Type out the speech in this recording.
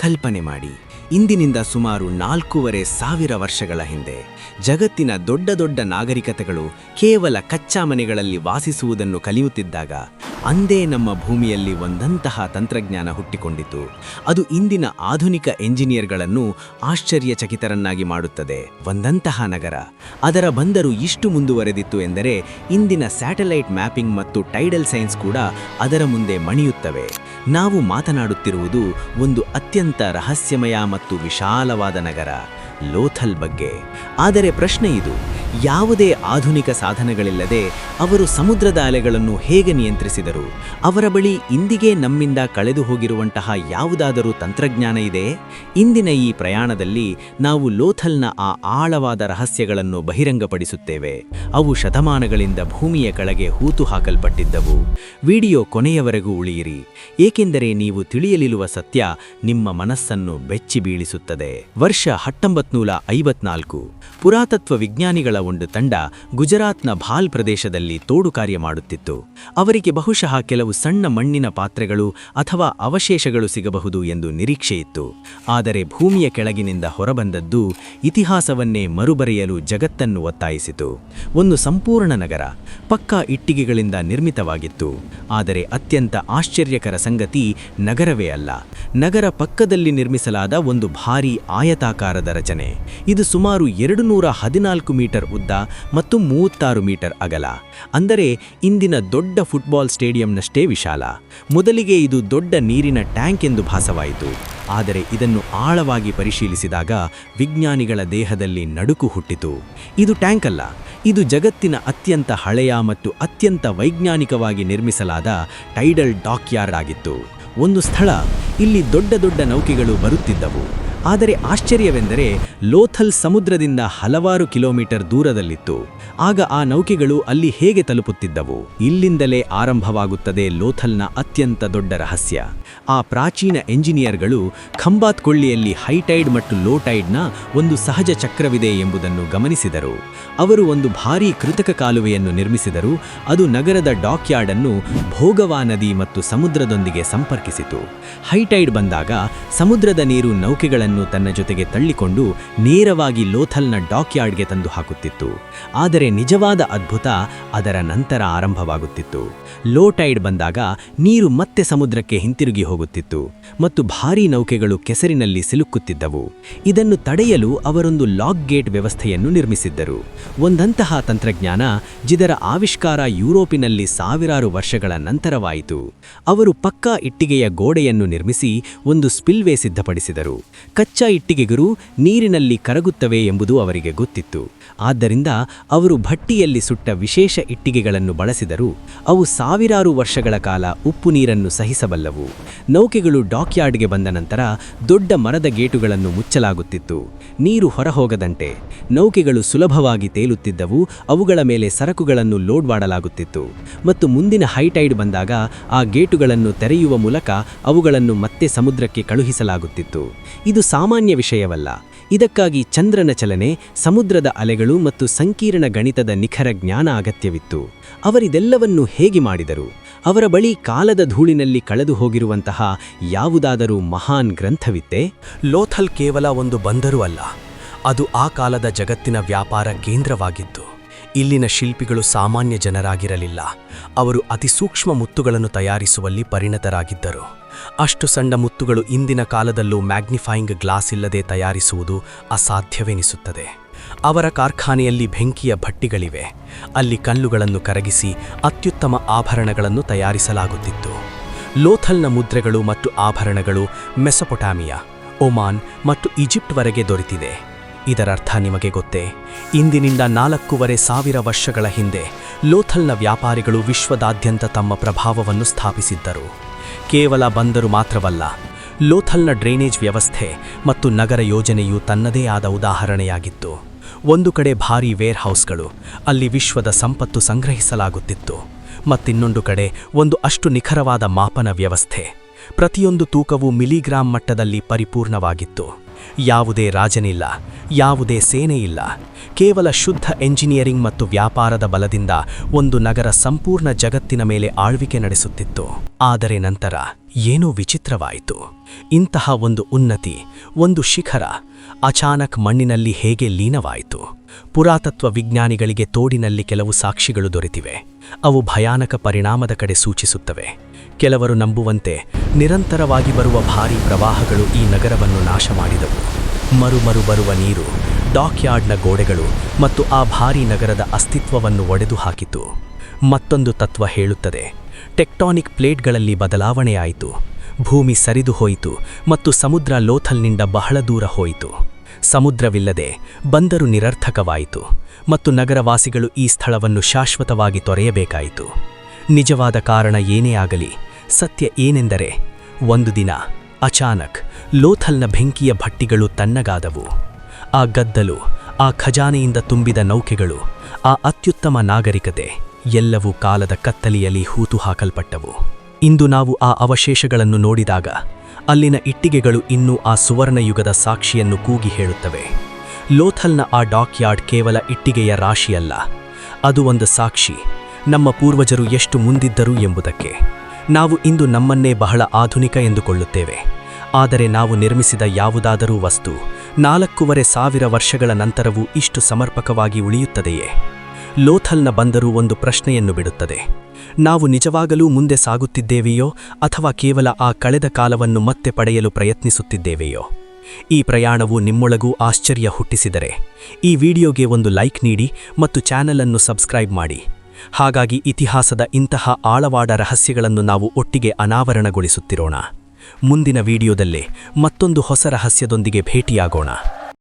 ಕಲ್ಪನೆ ಮಾಡಿ, ಇಂದಿನಿಂದ ಸುಮಾರು 4,500 ವರ್ಷಗಳ ಹಿಂದೆ ಜಗತ್ತಿನ ದೊಡ್ಡ ದೊಡ್ಡ ನಾಗರಿಕತೆಗಳು ಕೇವಲ ಕಚ್ಚಾ ಮನೆಗಳಲ್ಲಿ ವಾಸಿಸುವುದನ್ನು ಕಲಿಯುತ್ತಿದ್ದಾಗ ಅಂದೇ ನಮ್ಮ ಭೂಮಿಯಲ್ಲಿ ಒಂದಂತಹ ತಂತ್ರಜ್ಞಾನ ಹುಟ್ಟಿಕೊಂಡಿತು. ಅದು ಇಂದಿನ ಆಧುನಿಕ ಎಂಜಿನಿಯರ್ಗಳನ್ನು ಆಶ್ಚರ್ಯಚಕಿತರನ್ನಾಗಿ ಮಾಡುತ್ತದೆ. ಒಂದಂತಹ ನಗರ, ಅದರ ಬಂದರು ಇಷ್ಟು ಮುಂದುವರೆದಿತ್ತು ಎಂದರೆ ಇಂದಿನ ಸ್ಯಾಟಲೈಟ್ ಮ್ಯಾಪಿಂಗ್ ಮತ್ತು ಟೈಡಲ್ ಸೈನ್ಸ್ ಕೂಡ ಅದರ ಮುಂದೆ ಮಣಿಯುತ್ತವೆ. ನಾವು ಮಾತನಾಡುತ್ತಿರುವುದು ಒಂದು ಅತ್ಯಂತ ರಹಸ್ಯಮಯ ಮತ್ತು ವಿಶಾಲವಾದ ನಗರ, ಲೋಥಲ್ ಬಗ್ಗೆ. ಆದರೆ ಪ್ರಶ್ನೆ ಇದು: ಯಾವುದೇ ಆಧುನಿಕ ಸಾಧನಗಳಿಲ್ಲದೆ ಅವರು ಸಮುದ್ರದ ಅಲೆಗಳನ್ನು ಹೇಗೆ ನಿಯಂತ್ರಿಸಿದರು? ಅವರ ಬಳಿ ಇಂದಿಗೆ ನಮ್ಮಿಂದ ಕಳೆದು ಹೋಗಿರುವಂತಹ ಯಾವುದಾದರೂ ತಂತ್ರಜ್ಞಾನ ಇದೆ? ಇಂದಿನ ಈ ಪ್ರಯಾಣದಲ್ಲಿ ನಾವು ಲೋಥಲ್ನ ಆ ಆಳವಾದ ರಹಸ್ಯಗಳನ್ನು ಬಹಿರಂಗಪಡಿಸುತ್ತೇವೆ. ಅವು ಶತಮಾನಗಳಿಂದ ಭೂಮಿಯ ಕೆಳಗೆ ಹೂತು ಹಾಕಲ್ಪಟ್ಟಿದ್ದವು. ವಿಡಿಯೋ ಕೊನೆಯವರೆಗೂ ಉಳಿಯಿರಿ, ಏಕೆಂದರೆ ನೀವು ತಿಳಿಯಲಿರುವ ಸತ್ಯ ನಿಮ್ಮ ಮನಸ್ಸನ್ನು ಬೆಚ್ಚಿ ಬೀಳಿಸುತ್ತದೆ. ವರ್ಷ 1954. ಪುರಾತತ್ವ ವಿಜ್ಞಾನಿಗಳ ಒಂದು ತಂಡ ಗುಜರಾತ್ನ ಭಾಲ್ ಪ್ರದೇಶದಲ್ಲಿ ತೋಡು ಕಾರ್ಯ ಮಾಡುತ್ತಿತ್ತು. ಅವರಿಗೆ ಬಹುಶಃ ಕೆಲವು ಸಣ್ಣ ಮಣ್ಣಿನ ಪಾತ್ರೆಗಳು ಅಥವಾ ಅವಶೇಷಗಳು ಸಿಗಬಹುದು ಎಂದು ನಿರೀಕ್ಷೆಯಿತ್ತು. ಆದರೆ ಭೂಮಿಯ ಕೆಳಗಿನಿಂದ ಹೊರಬಂದದ್ದು ಇತಿಹಾಸವನ್ನೇ ಮರುಬರೆಯಲು ಜಗತ್ತನ್ನು ಒತ್ತಾಯಿಸಿತು. ಒಂದು ಸಂಪೂರ್ಣ ನಗರ, ಪಕ್ಕಾ ಇಟ್ಟಿಗೆಗಳಿಂದ ನಿರ್ಮಿತವಾಗಿತ್ತು. ಆದರೆ ಅತ್ಯಂತ ಆಶ್ಚರ್ಯಕರ ಸಂಗತಿ ನಗರವೇ ಅಲ್ಲ, ನಗರ ಪಕ್ಕದಲ್ಲಿ ನಿರ್ಮಿಸಲಾದ ಒಂದು ಭಾರೀ ಆಯತಾಕಾರದ ರಚನೆ. ಇದು ಸುಮಾರು 214 ಮೀಟರ್ ಉದ್ದ ಮತ್ತು 36 ಮೀಟರ್ ಅಗಲ. ಅಂದರೆ ಇಂದಿನ ದೊಡ್ಡ ಫುಟ್ಬಾಲ್ ಸ್ಟೇಡಿಯಂನಷ್ಟೇ ವಿಶಾಲ. ಮೊದಲಿಗೆ ಇದು ದೊಡ್ಡ ನೀರಿನ ಟ್ಯಾಂಕ್ ಎಂದು ಭಾಸವಾಯಿತು. ಆದರೆ ಇದನ್ನು ಆಳವಾಗಿ ಪರಿಶೀಲಿಸಿದಾಗ ವಿಜ್ಞಾನಿಗಳ ದೇಹದಲ್ಲಿ ನಡುಕು ಹುಟ್ಟಿತು. ಇದು ಟ್ಯಾಂಕ್ ಅಲ್ಲ, ಇದು ಜಗತ್ತಿನ ಅತ್ಯಂತ ಹಳೆಯ ಮತ್ತು ಅತ್ಯಂತ ವೈಜ್ಞಾನಿಕವಾಗಿ ನಿರ್ಮಿಸಲಾದ ಟೈಡಲ್ ಡಾಕ್ಯಾರ್ಡ್ ಆಗಿತ್ತು. ಒಂದು ಸ್ಥಳ, ಇಲ್ಲಿ ದೊಡ್ಡ ದೊಡ್ಡ ನೌಕೆಗಳು ಬರುತ್ತಿದ್ದವು. ಆದರೆ ಆಶ್ಚರ್ಯವೆಂದರೆ ಲೋಥಲ್ ಸಮುದ್ರದಿಂದ ಹಲವಾರು ಕಿಲೋಮೀಟರ್ ದೂರದಲ್ಲಿತ್ತು. ಆಗ ಆ ನೌಕೆಗಳು ಅಲ್ಲಿ ಹೇಗೆ ತಲುಪುತ್ತಿದ್ದವು? ಇಲ್ಲಿಂದಲೇ ಆರಂಭವಾಗುತ್ತದೆ ಲೋಥಲ್ನ ಅತ್ಯಂತ ದೊಡ್ಡ ರಹಸ್ಯ. ಆ ಪ್ರಾಚೀನ ಎಂಜಿನಿಯರ್ಗಳು ಖಂಬಾತ್ ಕೊಳ್ಳಿಯಲ್ಲಿ ಹೈಟೈಡ್ ಮತ್ತು ಲೋಟೈಡ್ನ ಒಂದು ಸಹಜ ಚಕ್ರವಿದೆ ಎಂಬುದನ್ನು ಗಮನಿಸಿದರು. ಅವರು ಒಂದು ಭಾರೀ ಕೃತಕ ಕಾಲುವೆಯನ್ನು ನಿರ್ಮಿಸಿದರು. ಅದು ನಗರದ ಡಾಕ್ಯಾರ್ಡ್ ಅನ್ನು ಭೋಗವಾ ನದಿ ಮತ್ತು ಸಮುದ್ರದೊಂದಿಗೆ ಸಂಪರ್ಕಿಸಿತು. ಹೈಟೈಡ್ ಬಂದಾಗ ಸಮುದ್ರದ ನೀರು ನೌಕೆಗಳನ್ನು ತನ್ನ ಜೊತೆಗೆ ತಳ್ಳಿಕೊಂಡು ನೇರವಾಗಿ ಲೋಥಲ್ನ ಡಾಕ್ಯಾರ್ಡ್ಗೆ ತಂದು ಹಾಕುತ್ತಿತ್ತು. ಆದರೆ ನಿಜವಾದ ಅದ್ಭುತ ಅದರ ನಂತರ ಆರಂಭವಾಗುತ್ತಿತ್ತು. ಲೋಟೈಡ್ ಬಂದಾಗ ನೀರು ಮತ್ತೆ ಸಮುದ್ರಕ್ಕೆ ಹಿಂತಿರುಗಿ ಹೋಗುತ್ತಿತ್ತು ಮತ್ತು ಭಾರೀ ನೌಕೆಗಳು ಕೆಸರಿನಲ್ಲಿ ಸಿಲುಕುತ್ತಿದ್ದವು. ಇದನ್ನು ತಡೆಯಲು ಅವರೊಂದು ಲಾಕ್ ಗೇಟ್ ವ್ಯವಸ್ಥೆಯನ್ನು ನಿರ್ಮಿಸಿದ್ದರು. ಒಂದಂತಹ ತಂತ್ರಜ್ಞಾನ ಜಿದರ ಆವಿಷ್ಕಾರ ಯುರೋಪಿನಲ್ಲಿ ಸಾವಿರಾರು ವರ್ಷಗಳ ನಂತರವಾಯಿತು. ಅವರು ಪಕ್ಕಾ ಇಟ್ಟಿಗೆಯ ಗೋಡೆಯನ್ನು ನಿರ್ಮಿಸಿ ಒಂದು ಸ್ಪಿಲ್ವೇ ಸಿದ್ಧಪಡಿಸಿದರು. ಕಚ್ಚಾ ಇಟ್ಟಿಗೆಗಳು ನೀರಿನಲ್ಲಿ ಕರಗುತ್ತವೆ ಎಂಬುದು ಅವರಿಗೆ ಗೊತ್ತಿತ್ತು. ಆದ್ದರಿಂದ ಅವರು ಭಟ್ಟಿಯಲ್ಲಿ ಸುಟ್ಟ ವಿಶೇಷ ಇಟ್ಟಿಗೆಗಳನ್ನು ಬಳಸಿದರು. ಅವು ಸಾವಿರಾರು ವರ್ಷಗಳ ಕಾಲ ಉಪ್ಪು ನೀರನ್ನು ಸಹಿಸಬಲ್ಲವು. ನೌಕೆಗಳು ಡಾಕ್ಯಾರ್ಡ್ಗೆ ಬಂದ ನಂತರ ದೊಡ್ಡ ಮರದ ಗೇಟುಗಳನ್ನು ಮುಚ್ಚಲಾಗುತ್ತಿತ್ತು. ನೀರು ಹೊರಹೋಗದಂತೆ ನೌಕೆಗಳು ಸುಲಭವಾಗಿ ತೇಲುತ್ತಿದ್ದವು. ಅವುಗಳ ಮೇಲೆ ಸರಕುಗಳನ್ನು ಲೋಡ್ ಮಾಡಲಾಗುತ್ತಿತ್ತು ಮತ್ತು ಮುಂದಿನ ಹೈಟೈಡ್ ಬಂದಾಗ ಆ ಗೇಟುಗಳನ್ನು ತೆರೆಯುವ ಮೂಲಕ ಅವುಗಳನ್ನು ಮತ್ತೆ ಸಮುದ್ರಕ್ಕೆ ಕಳುಹಿಸಲಾಗುತ್ತಿತ್ತು. ಇದು ಸಾಮಾನ್ಯ ವಿಷಯವಲ್ಲ. ಇದಕ್ಕಾಗಿ ಚಂದ್ರನ ಚಲನೆ, ಸಮುದ್ರದ ಅಲೆಗಳು ಮತ್ತು ಸಂಕೀರ್ಣ ಗಣಿತದ ನಿಖರ ಜ್ಞಾನ ಅಗತ್ಯವಿತ್ತು. ಅವರಿದೆಲ್ಲವನ್ನೂ ಹೇಗೆ ಮಾಡಿದರು? ಅವರ ಬಳಿ ಕಾಲದ ಧೂಳಿನಲ್ಲಿ ಕಳೆದು ಹೋಗಿರುವಂತಹ ಯಾವುದಾದರೂ ಮಹಾನ್ ಗ್ರಂಥವಿತ್ತೆ? ಲೋಥಲ್ ಕೇವಲ ಒಂದು ಬಂದರು ಅಲ್ಲ, ಅದು ಆ ಕಾಲದ ಜಗತ್ತಿನ ವ್ಯಾಪಾರ ಕೇಂದ್ರವಾಗಿತ್ತು. ಇಲ್ಲಿನ ಶಿಲ್ಪಿಗಳು ಸಾಮಾನ್ಯ ಜನರಾಗಿರಲಿಲ್ಲ. ಅವರು ಅತಿ ಸೂಕ್ಷ್ಮ ಮುತ್ತುಗಳನ್ನು ತಯಾರಿಸುವಲ್ಲಿ ಪರಿಣತರಾಗಿದ್ದರು. ಅಷ್ಟು ಸಣ್ಣ ಮುತ್ತುಗಳು ಇಂದಿನ ಕಾಲದಲ್ಲೂ ಮ್ಯಾಗ್ನಿಫೈಯಿಂಗ್ ಗ್ಲಾಸ್ ಇಲ್ಲದೆ ತಯಾರಿಸುವುದು ಅಸಾಧ್ಯವೆನಿಸುತ್ತದೆ. ಅವರ ಕಾರ್ಖಾನೆಯಲ್ಲಿ ಬೆಂಕಿಯ ಭಟ್ಟಿಗಳಿವೆ. ಅಲ್ಲಿ ಕಲ್ಲುಗಳನ್ನು ಕರಗಿಸಿ ಅತ್ಯುತ್ತಮ ಆಭರಣಗಳನ್ನು ತಯಾರಿಸಲಾಗುತ್ತಿತ್ತು. ಲೋಥಲ್ನ ಮುದ್ರೆಗಳು ಮತ್ತು ಆಭರಣಗಳು ಮೆಸೊಪೊಟಾಮಿಯಾ, ಒಮಾನ್ ಮತ್ತು ಈಜಿಪ್ಟ್ವರೆಗೆ ದೊರೆತಿದೆ. ಇದರರ್ಥ ನಿಮಗೆ ಗೊತ್ತೇ? ಇಂದಿನಿಂದ 4,500 ವರ್ಷಗಳ ಹಿಂದೆ ಲೋಥಲ್ನ ವ್ಯಾಪಾರಿಗಳು ವಿಶ್ವದಾದ್ಯಂತ ತಮ್ಮ ಪ್ರಭಾವವನ್ನು ಸ್ಥಾಪಿಸಿದ್ದರು. ಕೇವಲ ಬಂದರು ಮಾತ್ರವಲ್ಲ, ಲೋಥಲ್ನ ಡ್ರೈನೇಜ್ ವ್ಯವಸ್ಥೆ ಮತ್ತು ನಗರ ಯೋಜನೆಯು ತನ್ನದೇ ಆದ ಉದಾಹರಣೆಯಾಗಿತ್ತು. ಒಂದು ಕಡೆ ಭಾರೀ ವೇರ್ ಹೌಸ್ಗಳು, ಅಲ್ಲಿ ವಿಶ್ವದ ಸಂಪತ್ತು ಸಂಗ್ರಹಿಸಲಾಗುತ್ತಿತ್ತು. ಮತ್ತಿನ್ನೊಂದು ಕಡೆ ಒಂದು ಅಷ್ಟು ನಿಖರವಾದ ಮಾಪನ ವ್ಯವಸ್ಥೆ. ಪ್ರತಿಯೊಂದು ತೂಕವು ಮಿಲಿಗ್ರಾಂ ಮಟ್ಟದಲ್ಲಿ ಪರಿಪೂರ್ಣವಾಗಿತ್ತು. ಯಾವುದೇ ರಾಜನಿಲ್ಲ, ಯಾವುದೇ ಸೇನೆ ಇಲ್ಲ. ಕೇವಲ ಶುದ್ಧ ಎಂಜಿನಿಯರಿಂಗ್ ಮತ್ತು ವ್ಯಾಪಾರದ ಬಲದಿಂದ ಒಂದು ನಗರ ಸಂಪೂರ್ಣ ಜಗತ್ತಿನ ಮೇಲೆ ಆಳ್ವಿಕೆ ನಡೆಸುತ್ತಿತ್ತು. ಆದರೆ ನಂತರ ಏನೋ ವಿಚಿತ್ರವಾಯಿತು. ಇಂತಹ ಒಂದು ಉನ್ನತಿ, ಒಂದು ಶಿಖರ ಅಚಾನಕ್ ಮಣ್ಣಿನಲ್ಲಿ ಹೇಗೆ ಲೀನವಾಯಿತು? ಪುರಾತತ್ವ ವಿಜ್ಞಾನಿಗಳಿಗೆ ತೋಡಿನಲ್ಲಿ ಕೆಲವು ಸಾಕ್ಷಿಗಳು ದೊರೆತಿವೆ. ಅವು ಭಯಾನಕ ಪರಿಣಾಮದ ಕಡೆ ಸೂಚಿಸುತ್ತವೆ. ಕೆಲವರು ನಂಬುವಂತೆ ನಿರಂತರವಾಗಿ ಬರುವ ಭಾರೀ ಪ್ರವಾಹಗಳು ಈ ನಗರವನ್ನು ನಾಶ ಮಾಡಿದವು. ಮರು ಬರುವ ನೀರು, ಡಾಕ್ಯಾರ್ಡ್ನ ಗೋಡೆಗಳು ಮತ್ತು ಆ ಭಾರೀ ನಗರದ ಅಸ್ತಿತ್ವವನ್ನು ಒಡೆದು ಹಾಕಿತು. ಮತ್ತೊಂದು ತತ್ವ ಹೇಳುತ್ತದೆ, ಟೆಕ್ಟಾನಿಕ್ ಪ್ಲೇಟ್ಗಳಲ್ಲಿ ಬದಲಾವಣೆಯಾಯಿತು. ಭೂಮಿ ಸರಿದು ಹೋಯಿತು ಮತ್ತು ಸಮುದ್ರ ಲೋಥಲ್ನಿಂದ ಬಹಳ ದೂರ ಹೋಯಿತು. ಸಮುದ್ರವಿಲ್ಲದೆ ಬಂದರು ನಿರರ್ಥಕವಾಯಿತು ಮತ್ತು ನಗರವಾಸಿಗಳು ಈ ಸ್ಥಳವನ್ನು ಶಾಶ್ವತವಾಗಿ ತೊರೆಯಬೇಕಾಯಿತು. ನಿಜವಾದ ಕಾರಣ ಏನೇ ಆಗಲಿ, ಸತ್ಯ ಏನೆಂದರೆ ಒಂದು ದಿನ ಅಚಾನಕ್ ಲೋಥಲ್ನ ಬೆಂಕಿಯ ಭಟ್ಟಿಗಳು ತಣ್ಣಗಾದವು. ಆ ಗದ್ದಲು, ಆ ಖಜಾನೆಯಿಂದ ತುಂಬಿದ ನೌಕೆಗಳು, ಆ ಅತ್ಯುತ್ತಮ ನಾಗರಿಕತೆ ಎಲ್ಲವೂ ಕಾಲದ ಕತ್ತಲೆಯಲ್ಲಿ ಹೂತು ಹಾಕಲ್ಪಟ್ಟವು. ಇಂದು ನಾವು ಆ ಅವಶೇಷಗಳನ್ನು ನೋಡಿದಾಗ ಅಲ್ಲಿನ ಇಟ್ಟಿಗೆಗಳು ಇನ್ನೂ ಆ ಸುವರ್ಣಯುಗದ ಸಾಕ್ಷಿಯನ್ನು ಕೂಗಿ ಹೇಳುತ್ತವೆ. ಲೋಥಲ್ನ ಆ ಡಾಕ್ಯಾರ್ಡ್ ಕೇವಲ ಇಟ್ಟಿಗೆಯ ರಾಶಿಯಲ್ಲ, ಅದು ಒಂದು ಸಾಕ್ಷಿ, ನಮ್ಮ ಪೂರ್ವಜರು ಎಷ್ಟು ಮುಂದಿದ್ದರು ಎಂಬುದಕ್ಕೆ. ನಾವು ಇಂದು ನಮ್ಮನ್ನೇ ಬಹಳ ಆಧುನಿಕ ಎಂದುಕೊಳ್ಳುತ್ತೇವೆ, ಆದರೆ ನಾವು ನಿರ್ಮಿಸಿದ ಯಾವುದಾದರೂ ವಸ್ತು 4,500 ವರ್ಷಗಳ ನಂತರವೂ ಇಷ್ಟು ಸಮರ್ಪಕವಾಗಿ ಉಳಿಯುತ್ತದೆಯೇ? ಲೋಥಲ್ನ ಬಂದರು ಒಂದು ಪ್ರಶ್ನೆಯನ್ನು ಬಿಡುತ್ತದೆ. ನಾವು ನಿಜವಾಗಲೂ ಮುಂದೆ ಸಾಗುತ್ತಿದ್ದೇವೆಯೋ ಅಥವಾ ಕೇವಲ ಆ ಕಳೆದ ಕಾಲವನ್ನು ಮತ್ತೆ ಪಡೆಯಲು ಪ್ರಯತ್ನಿಸುತ್ತಿದ್ದೇವೆಯೋ? ಈ ಪ್ರಯಾಣವು ನಿಮ್ಮೊಳಗೂ ಆಶ್ಚರ್ಯ ಹುಟ್ಟಿಸಿದರೆ ಈ ವಿಡಿಯೋಗೆ ಒಂದು ಲೈಕ್ ನೀಡಿ ಮತ್ತು ಚಾನೆಲ್ ಅನ್ನು ಸಬ್ಸ್ಕ್ರೈಬ್ ಮಾಡಿ. ಹಾಗಾಗಿ ಇತಿಹಾಸದ ಇಂತಹ ಆಳವಾದ ರಹಸ್ಯಗಳನ್ನು ನಾವು ಒಟ್ಟಿಗೆ ಅನಾವರಣಗೊಳಿಸುತ್ತಿರೋಣ. ಮುಂದಿನ ವಿಡಿಯೋದಲ್ಲೇ ಮತ್ತೊಂದು ಹೊಸ ರಹಸ್ಯದೊಂದಿಗೆ ಭೇಟಿಯಾಗೋಣ.